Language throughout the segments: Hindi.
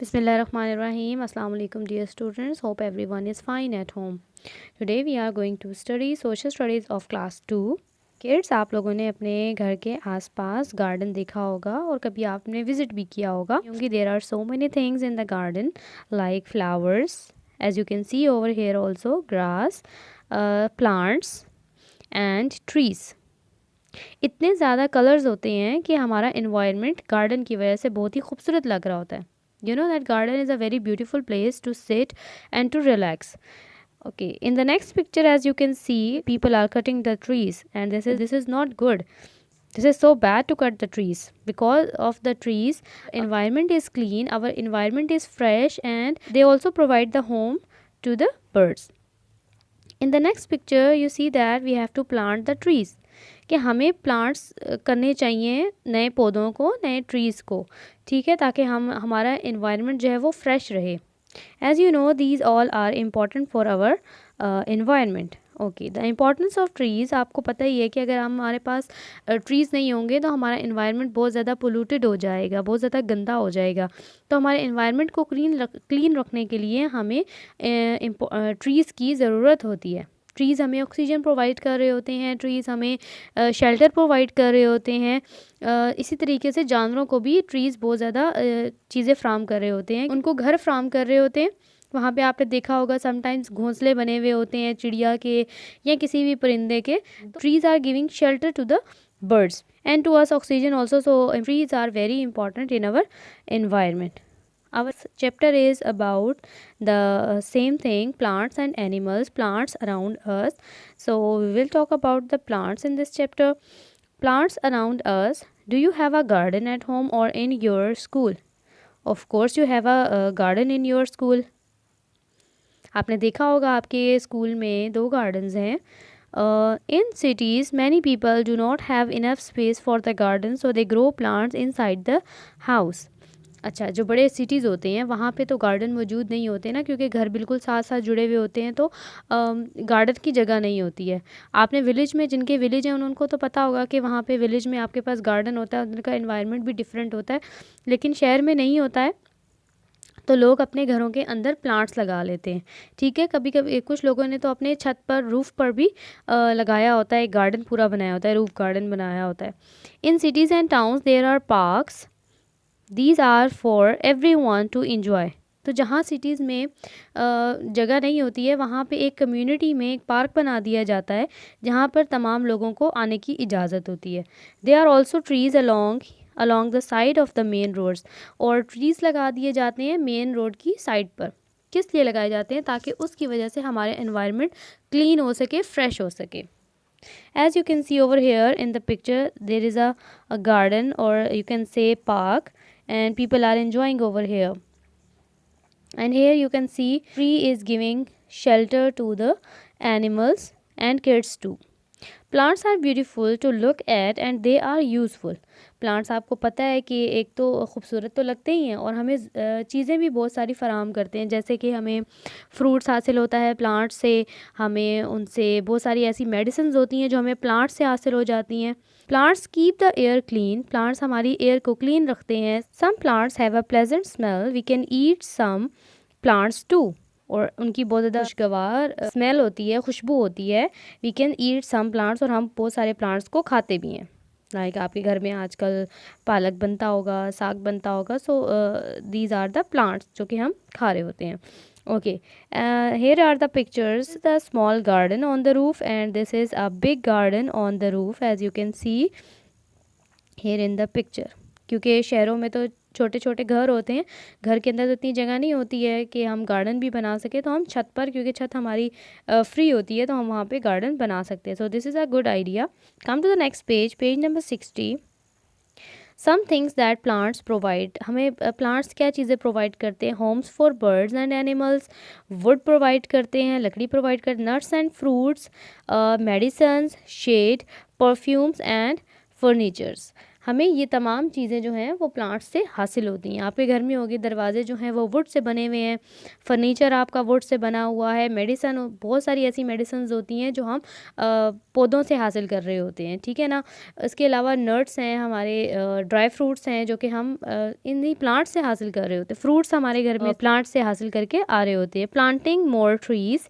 Bismillahirrahmanirrahim. Assalamu alaikum dear students. Hope everyone is fine at home. Today we are going to study social studies of class 2. Kids, आप लोगों ने अपने घर के आसपास गार्डन देखा होगा और कभी आपने विजिट भी किया होगा क्योंकि there are so many things in the garden like flowers, as you can see over here also grass, plants and trees. इतने ज़्यादा कलर्स होते हैं कि हमारा इन्वायरमेंट गार्डन की वजह से बहुत ही खूबसूरत लग रहा होता है. You know that garden is a very beautiful place to sit and to relax. Okay, in the next picture, as you can see, people are cutting the trees, and this is not good. This is so bad to cut the trees. Because of the trees, environment is clean, our environment is fresh, and they also provide the home to the birds. In the next picture, you see that we have to plant the trees. कि हमें प्लांट्स करने चाहिए, नए पौधों को, नए ट्रीज़ को, ठीक है, ताकि हमारा इन्वायरमेंट जो है वो फ्रेश रहे. As you know these all are important for our environment. Okay, the importance of trees आपको पता ही है कि अगर हमारे पास ट्रीज़ नहीं होंगे तो हमारा इन्वायरमेंट बहुत ज़्यादा पोल्यूटेड हो जाएगा, बहुत ज़्यादा गंदा हो जाएगा. तो हमारे इन्वायरमेंट को क्लीन रखने के लिए हमें ट्रीज़ की ज़रूरत होती है. ट्रीज़ हमें ऑक्सीजन प्रोवाइड कर रहे होते हैं, ट्रीज़ हमें शेल्टर प्रोवाइड कर रहे होते हैं. इसी तरीके से जानवरों को भी ट्रीज़ बहुत ज़्यादा चीज़ें फ्राहम कर रहे होते हैं, उनको घर फ्राहम कर रहे होते हैं. वहाँ पे आपने देखा होगा समटाइम्स घोंसले बने हुए होते हैं चिड़िया के या किसी भी परिंदे के. Trees are giving shelter to the birds and to us oxygen also. So trees are very important in our environment. Our chapter is about the same thing, plants and animals, plants around us. So we will talk about the plants in this chapter. Plants around us. Do you have a garden at home or in your school? Of course you have a garden in your school. आपने देखा होगा आपके स्कूल में 2 gardens हैं. In cities, many people do not have enough space for the garden, so they grow plants inside the house. अच्छा, जो बड़े सिटीज़ होते हैं वहाँ पे तो गार्डन मौजूद नहीं होते ना, क्योंकि घर बिल्कुल साथ साथ जुड़े हुए होते हैं, तो गार्डन की जगह नहीं होती है. आपने विलेज में, जिनके विलेज हैं उनको तो पता होगा कि वहाँ पे विलेज में आपके पास गार्डन होता है, उनका इन्वायरमेंट भी डिफरेंट होता है. लेकिन शहर में नहीं होता है, तो लोग अपने घरों के अंदर प्लांट्स लगा लेते हैं. ठीक है, कभी कभी कुछ लोगों ने तो अपने छत पर, रूफ़ पर भी लगाया होता है, एक गार्डन पूरा बनाया होता है, रूफ गार्डन बनाया होता है. In cities and towns there are parks. These are for everyone to enjoy. तो जहाँ सिटीज़ में जगह नहीं होती है वहाँ पे एक कम्युनिटी में एक पार्क बना दिया जाता है जहाँ पर तमाम लोगों को आने की इजाज़त होती है. They are also trees along the side of the main roads. और ट्रीज़ लगा दिए जाते हैं मेन रोड की साइड पर. किस लिए लगाए जाते हैं? ताकि उसकी वजह से हमारे एनवायरनमेंट क्लीन हो सके, फ्रेश हो सके. As you can see over here in the picture, there is a garden, or you can say park, and people are enjoying over here. And here you can see tree is giving shelter to the animals and kids too. Plants are beautiful to look at and they are useful. Plants आपको पता है कि एक तो खूबसूरत तो लगते ही हैं और हमें चीज़ें भी बहुत सारी फ़राहम करते हैं, जैसे कि हमें फ्रूट्स हासिल होता है प्लांट से, हमें उनसे बहुत सारी ऐसी मेडिसिन होती हैं जो हमें प्लांट से हासिल हो जाती हैं. Plants keep the air clean. Plants हमारी एयर को क्लीन रखते हैं. Some plants have a pleasant smell. We can eat some plants too. और उनकी बहुत ज़्यादा खुशगवार स्मेल होती है, खुशबू होती है. We can eat some plants. और हम बहुत सारे प्लांट्स को खाते भी हैं. लाइक आपके घर में आजकल पालक बनता होगा, साग बनता होगा. So these are the plants जो कि हम खा रहे होते हैं. Okay, here are the pictures. The small garden on the roof and this is a big garden on the roof, as you can see here in the picture. क्योंकि शहरों में तो छोटे छोटे घर होते हैं, घर के अंदर तो इतनी जगह नहीं होती है कि हम गार्डन भी बना सके, तो हम छत पर, क्योंकि छत हमारी फ्री होती है, तो हम वहाँ पे गार्डन बना सकते हैं. So this is a good idea. Come to the next page, page number 60. Some things that plants provide. हमें प्लांट्स क्या चीज़ें प्रोवाइड करते हैं? Homes for birds and animals. Wood provide करते हैं, लकड़ी प्रोवाइड करते हैं. Nuts and fruits, medicines, shade, perfumes and furnitures. हमें ये तमाम चीज़ें जो हैं वो प्लांट्स से हासिल होती हैं। आपके घर में होगी दरवाजे जो हैं वो वुड से बने हुए हैं, फर्नीचर आपका वुड से बना हुआ है, मेडिसन बहुत सारी ऐसी मेडिसिन्स होती हैं जो हम पौधों से हासिल कर रहे होते हैं, ठीक है ना। इसके अलावा नट्स हैं, हमारे ड्राई फ्रूट्स हैं जो कि हम इन्हीं प्लांट से हासिल कर रहे होते हैं। फ्रूट्स हमारे घर में प्लांट से हासिल करके आ रहे होते हैं। Planting more trees,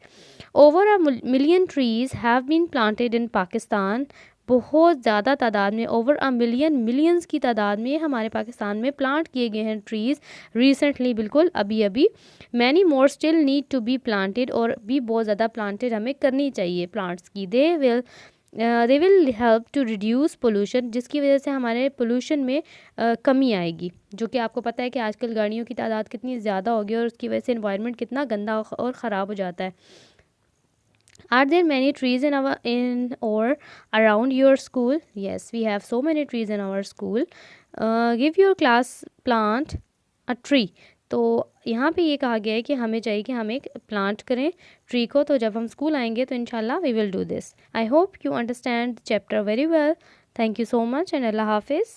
over a million trees have been planted in Pakistan. बहुत ज़्यादा तादाद में, ओवर अ मिलियंस की तादाद में हमारे पाकिस्तान में प्लांट किए गए हैं ट्रीज़ रिसेंटली, बिल्कुल अभी अभी। Many more still need to be planted, और भी बहुत ज़्यादा प्लांटेड हमें करनी चाहिए प्लांट्स की। They will help to reduce pollution, जिसकी वजह से हमारे पोल्यूशन में कमी आएगी। जो कि आपको पता है कि आजकल गाड़ियों की तादाद कितनी ज़्यादा हो गई और उसकी वजह से इन्वायरमेंट कितना गंदा और ख़राब हो जाता है। Are there many trees in or around your school? Yes, we have so many trees in our school. Give your class plant a tree. तो यहाँ पे ये कहा गया है कि हमें चाहिए कि हम एक प्लांट करें ट्री को। तो जब हम स्कूल आएंगे तो इंशाल्लाह we will do this. I hope you understand chapter very well. Thank you so much and अल्लाह हाफिज़।